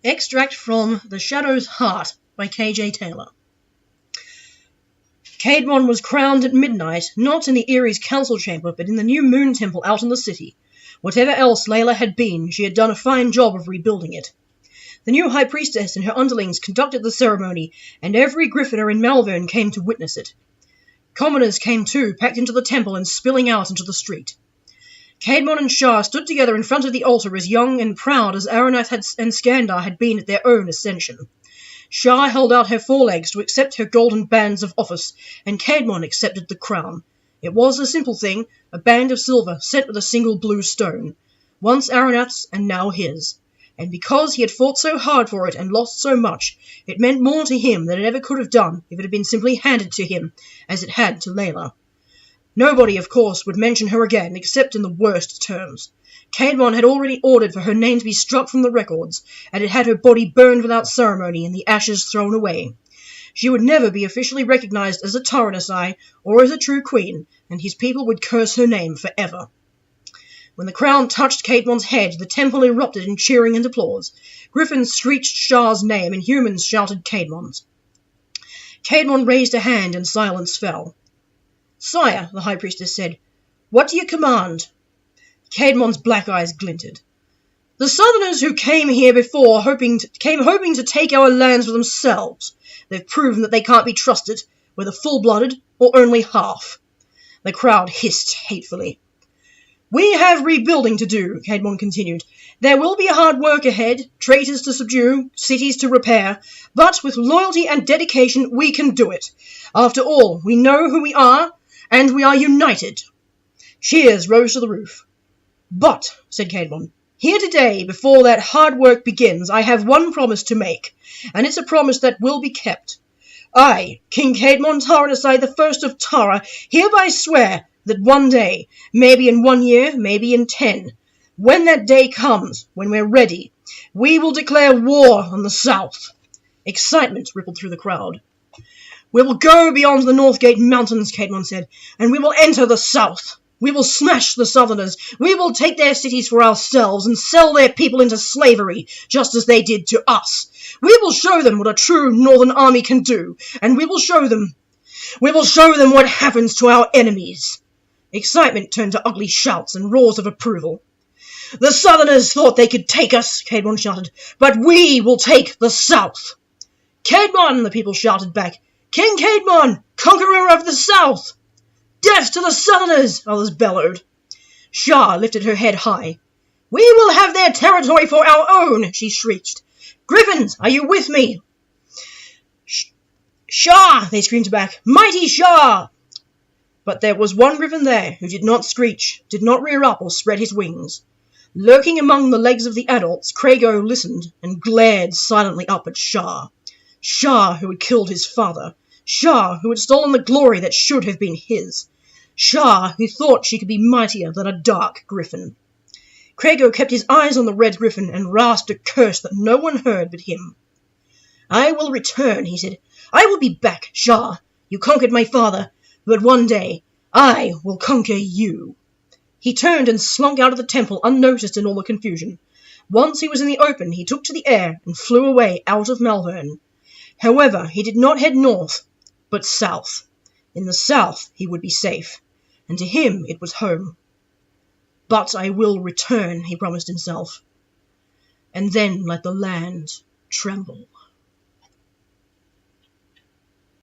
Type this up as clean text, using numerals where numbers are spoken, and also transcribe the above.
Extract from The Shadow's Heart by K.J. Taylor. Caedmon was crowned at midnight, not in the Eyrie's council chamber, but in the new moon temple out in the city. Whatever else Layla had been, she had done a fine job of rebuilding it. The new high priestess and her underlings conducted the ceremony, and every Gryffindor in Malvern came to witness it. Commoners came too, packed into the temple and spilling out into the street. Caedmon and Shar stood together in front of the altar as young and proud as Aronath and Skandar had been at their own ascension. Shar held out her forelegs to accept her golden bands of office, and Caedmon accepted the crown. It was a simple thing, a band of silver set with a single blue stone. Once Aronath's and now his. And because he had fought so hard for it and lost so much, it meant more to him than it ever could have done if it had been simply handed to him, as it had to Layla. Nobody, of course, would mention her again, except in the worst terms. Caedmon had already ordered for her name to be struck from the records, and had had her body burned without ceremony and the ashes thrown away. She would never be officially recognized as a Taranasi or as a true queen, and his people would curse her name forever. When the crown touched Caedmon's head, the temple erupted in cheering and applause. Griffins screeched Shar's name, and humans shouted Caedmon's. Caedmon raised a hand, and silence fell. "Sire," the high priestess said, "what do you command?" Caedmon's black eyes glinted. "The Southerners who came here before came hoping to take our lands for themselves. They've proven that they can't be trusted, whether full-blooded or only half." The crowd hissed hatefully. "We have rebuilding to do," Caedmon continued. "There will be hard work ahead, traitors to subdue, cities to repair, but with loyalty and dedication we can do it. After all, we know who we are, and we are united." Cheers rose to the roof. "But," said Caedmon, "here today, before that hard work begins, I have one promise to make, and it's a promise that will be kept. I, King Caedmon Taranasi the First of Tara, hereby swear that one day, maybe in 1 year, maybe in 10, when that day comes, when we're ready, we will declare war on the South." Excitement rippled through the crowd. "We will go beyond the Northgate Mountains," Caedmon said, "and we will enter the South. We will smash the Southerners. We will take their cities for ourselves and sell their people into slavery, just as they did to us. We will show them what a true Northern army can do, and we will show them what happens to our enemies." Excitement turned to ugly shouts and roars of approval. "The Southerners thought they could take us," Caedmon shouted, "but we will take the South." "Caedmon," the people shouted back. "King Caedmon, conqueror of the South!" "Death to the Southerners!" others bellowed. Shar lifted her head high. "We will have their territory for our own!" she shrieked. "Griffins, are you with me?" "Shar!" they screamed back. "Mighty Shar!" But there was one Griffin there who did not screech, did not rear up or spread his wings. Lurking among the legs of the adults, Craigo listened and glared silently up at Shar. Shar, who had killed his father. Shar, who had stolen the glory that should have been his. Shar, who thought she could be mightier than a dark griffin. Craigo kept his eyes on the red griffin and rasped a curse that no one heard but him. "I will return," he said. "I will be back, Shar. You conquered my father, but one day I will conquer you." He turned and slunk out of the temple unnoticed in all the confusion. Once he was in the open, he took to the air and flew away out of Malvern. However, he did not head north, but south. In the south he would be safe, and to him it was home. "But I will return," he promised himself, and then let the land tremble.